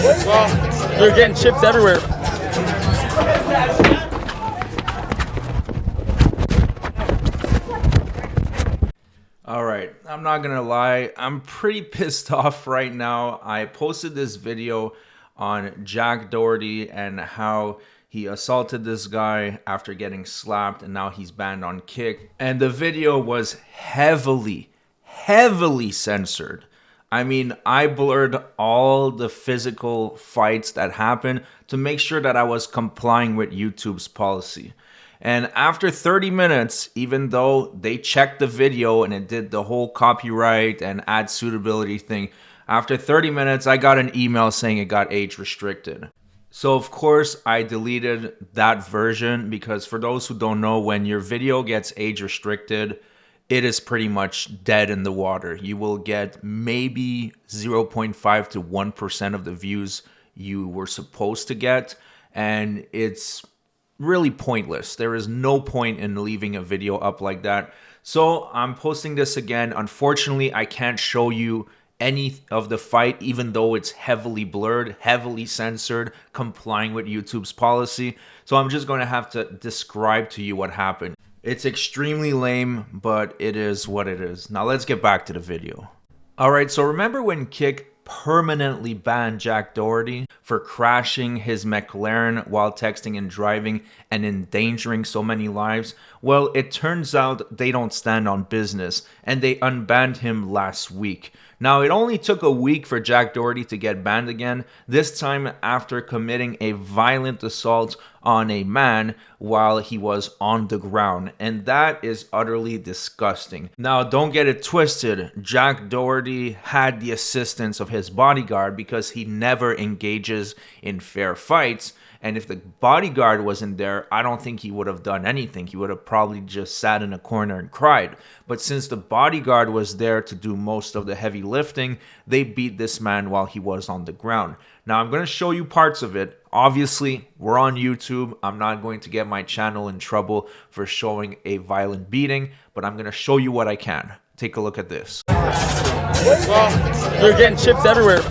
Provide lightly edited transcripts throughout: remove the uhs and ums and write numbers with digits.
Well, you're getting chips everywhere. All right, I'm not gonna lie, I'm pretty pissed off right now. I posted this video on Jack Doherty and how he assaulted this guy after getting slapped, and now he's banned on Kick. And the video was heavily censored. I mean, I blurred all the physical fights that happened to make sure that I was complying with YouTube's policy. And after 30 minutes, even though they checked the video and it did the whole copyright and ad suitability thing, after 30 minutes, I got an email saying it got age restricted. So of course, I deleted that version because for those who don't know, when your video gets age restricted, it is pretty much dead in the water. You will get maybe 0.5 to 1% of the views you were supposed to get, and it's really pointless. There is no point in leaving a video up like that. So I'm posting this again. Unfortunately, I can't show you any of the fight, even though it's heavily blurred, heavily censored, complying with YouTube's policy. So I'm just going to have to describe to you what happened. It's extremely lame, but it is what it is. Now let's get back to the video. All right, so remember when Kick permanently banned Jack Doherty for crashing his McLaren while texting and driving and endangering so many lives? Well, it turns out they don't stand on business, and they unbanned him last week. Now, it only took a week for Jack Doherty to get banned again, this time after committing a violent assault on a man while he was on the ground, and that is utterly disgusting. Now, don't get it twisted. Jack Doherty had the assistance of his bodyguard because he never engages in fair fights. And if the bodyguard wasn't there, I don't think he would have done anything. He would have probably just sat in a corner and cried. But since the bodyguard was there to do most of the heavy lifting, they beat this man while he was on the ground. Now, I'm going to show you parts of it. Obviously, we're on YouTube. I'm not going to get my channel in trouble for showing a violent beating, but I'm going to show you what I can. Take a look at this. Well, you're getting chips everywhere.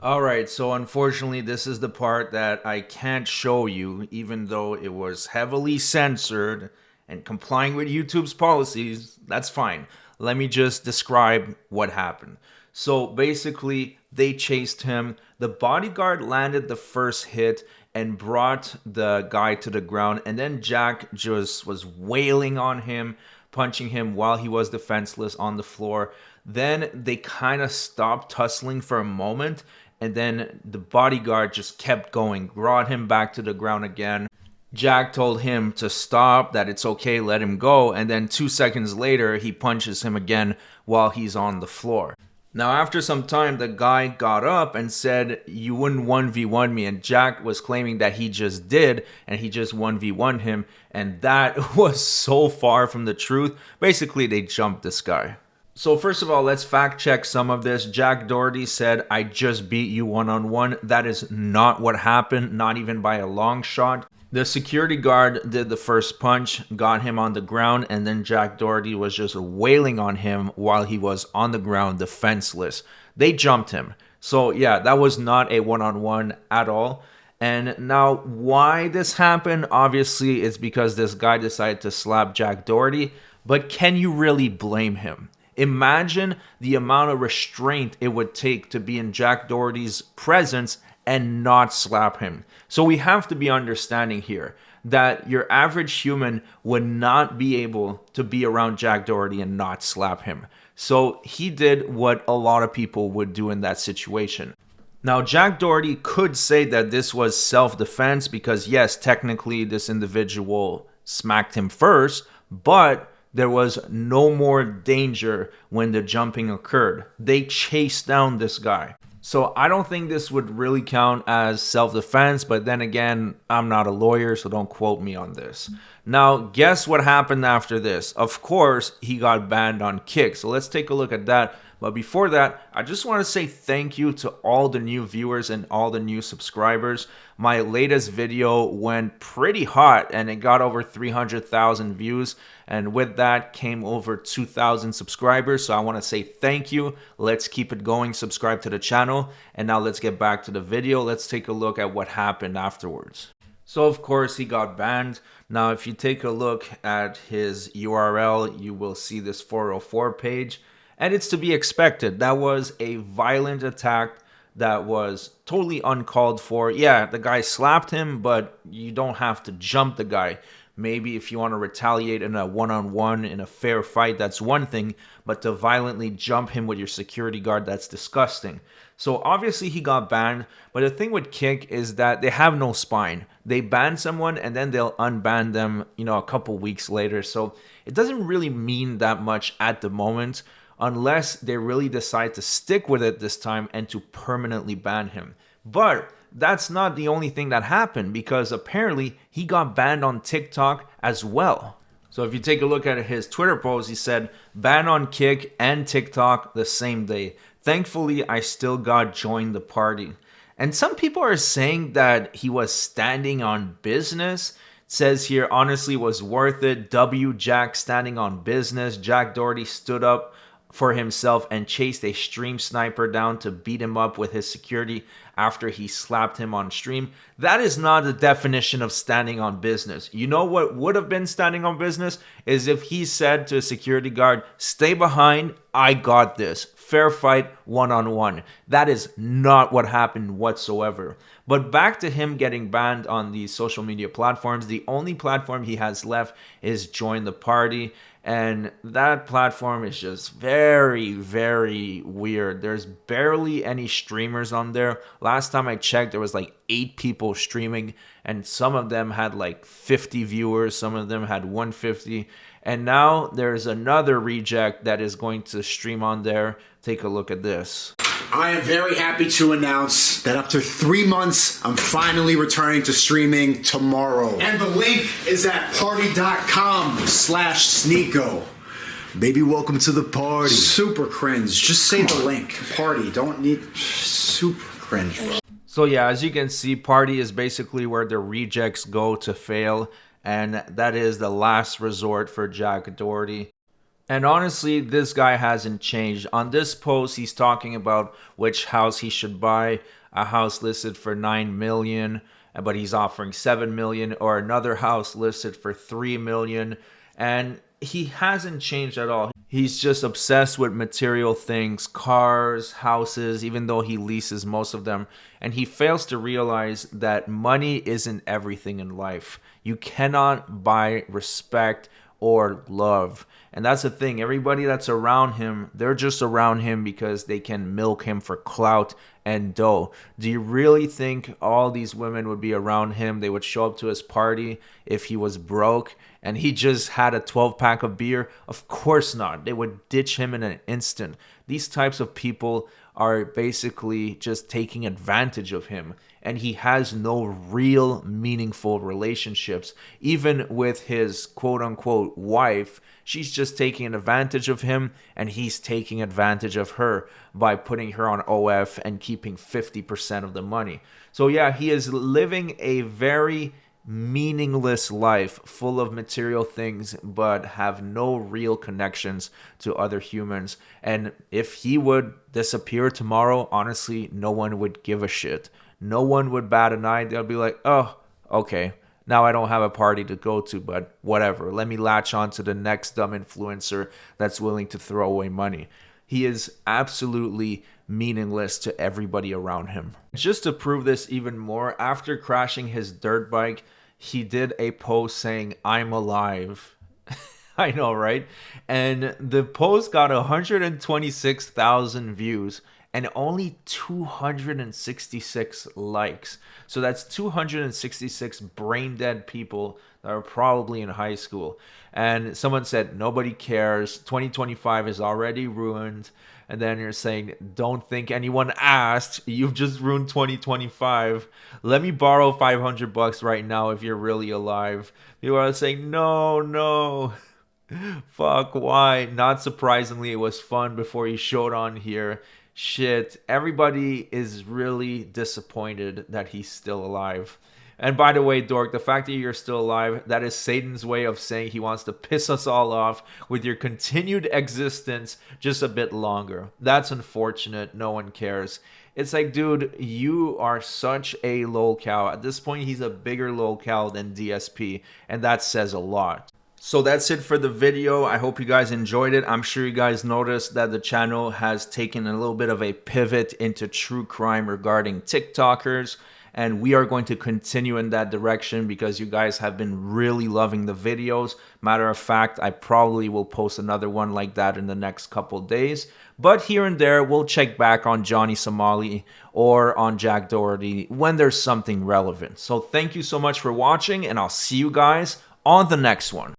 Alright, so unfortunately this is the part that I can't show you, even though it was heavily censored and complying with YouTube's policies. That's fine. Let me just describe what happened. So basically, they chased him. The bodyguard landed the first hit and brought the guy to the ground, and then Jack just was wailing on him, punching him while he was defenseless on the floor. Then they kind of stopped tussling for a moment, and then the bodyguard just kept going, brought him back to the ground again. Jack told him to stop, that it's okay, let him go, and then 2 seconds later, he punches him again while he's on the floor. Now, after some time, the guy got up and said, "You wouldn't 1v1 me," and Jack was claiming that he just did, and he just 1v1'd him, and that was so far from the truth. Basically, they jumped this guy. So first of all, let's fact check some of this. Jack Doherty said, "I just beat you one-on-one." That is not what happened, not even by a long shot. The security guard did the first punch, got him on the ground, and then Jack Doherty was just wailing on him while he was on the ground defenseless. They jumped him. So yeah, that was not a one-on-one at all. And now why this happened, obviously it's because this guy decided to slap Jack Doherty, but can you really blame him? Imagine the amount of restraint it would take to be in Jack Doherty's presence and not slap him. So we have to be understanding here that your average human would not be able to be around Jack Doherty and not slap him. So he did what a lot of people would do in that situation. Now, Jack Doherty could say that this was self-defense because yes, technically this individual smacked him first, but there was no more danger when the jumping occurred. They chased down this guy. So I don't think this would really count as self-defense, but then again, I'm not a lawyer, so don't quote me on this. Now, guess what happened after this? Of course, he got banned on Kick. So let's take a look at that. But before that, I just want to say thank you to all the new viewers and all the new subscribers. My latest video went pretty hot and it got over 300,000 views. And with that came over 2,000 subscribers. So I want to say thank you. Let's keep it going. Subscribe to the channel. And now let's get back to the video. Let's take a look at what happened afterwards. So of course he got banned. Now if you take a look at his URL, you will see this 404 page. And it's to be expected. That was a violent attack that was totally uncalled for. Yeah, the guy slapped him, but you don't have to jump the guy. Maybe if you want to retaliate in a one-on-one, in a fair fight, that's one thing. But to violently jump him with your security guard, that's disgusting. So obviously he got banned. But the thing with Kick is that they have no spine. They ban someone and then they'll unban them, a couple weeks later. So it doesn't really mean that much at the moment, unless they really decide to stick with it this time and to permanently ban him. But that's not the only thing that happened, because apparently he got banned on TikTok as well. So if you take a look at his Twitter post, he said, ban on Kick and TikTok the same day. Thankfully, I still got joined the party. And some people are saying that he was standing on business. It says here, honestly, was worth it. Jack standing on business. Jack Doherty stood up for himself and chased a stream sniper down to beat him up with his security after he slapped him on stream. That is not the definition of standing on business. You know what would have been standing on business is if he said to a security guard, stay behind, I got this. Fair fight, one-on-one. That is not what happened whatsoever. But back to him getting banned on these social media platforms. The only platform he has left is Join the Party. And that platform is just very, very weird. There's barely any streamers on there. Last time I checked, there was like 8 people streaming, and some of them had like 50 viewers. Some of them had 150. And now there's another reject that is going to stream on there. Take a look at this. I am very happy to announce that after 3 months, I'm finally returning to streaming tomorrow. And the link is at party.com/Sneeko. Baby, welcome to the party. Super cringe. Just say the link. Party. Don't need super cringe. So yeah, as you can see, Party is basically where the rejects go to fail. And that is the last resort for Jack Doherty. And honestly, this guy hasn't changed. On this post, he's talking about which house he should buy. A house listed for $9 million, but he's offering $7 million, or another house listed for $3 million. And he hasn't changed at all. He's just obsessed with material things, cars, houses, even though he leases most of them. And he fails to realize that money isn't everything in life. You cannot buy respect or love. And that's the thing. Everybody that's around him, they're just around him because they can milk him for clout and dough. Do you really think all these women would be around him? They would show up to his party if he was broke and he just had a 12-pack of beer? Of course not. They would ditch him in an instant. These types of people are basically just taking advantage of him, and he has no real meaningful relationships. Even with his quote-unquote wife, she's just taking advantage of him, and he's taking advantage of her by putting her on OF and keeping 50% of the money. So yeah, he is living a very meaningless life full of material things, but have no real connections to other humans. And if he would disappear tomorrow, honestly, no one would give a shit. No one would bat an eye. They'll be like, oh, okay, now I don't have a party to go to, but whatever. Let me latch on to the next dumb influencer that's willing to throw away money. He is absolutely meaningless to everybody around him. Just to prove this even more, after crashing his dirt bike, he did a post saying, I'm alive. I know, right? And the post got 126,000 views and only 266 likes. So that's 266 brain dead people that are probably in high school. And someone said, nobody cares. 2025 is already ruined. And then you're saying, don't think anyone asked. You've just ruined 2025. Let me borrow $500 right now if you're really alive. People are saying, no, no. Fuck, why? Not surprisingly, it was fun before he showed on here. Shit, everybody is really disappointed that he's still alive. And by the way, Dork, the fact that you're still alive, that is Satan's way of saying he wants to piss us all off with your continued existence just a bit longer. That's unfortunate. No one cares. It's like, dude, you are such a lolcow. At this point, he's a bigger lolcow than DSP, and that says a lot. So that's it for the video. I hope you guys enjoyed it. I'm sure you guys noticed that the channel has taken a little bit of a pivot into true crime regarding TikTokers. And we are going to continue in that direction because you guys have been really loving the videos. Matter of fact, I probably will post another one like that in the next couple days. But here and there, we'll check back on Johnny Somali or on Jack Doherty when there's something relevant. So thank you so much for watching, and I'll see you guys on the next one.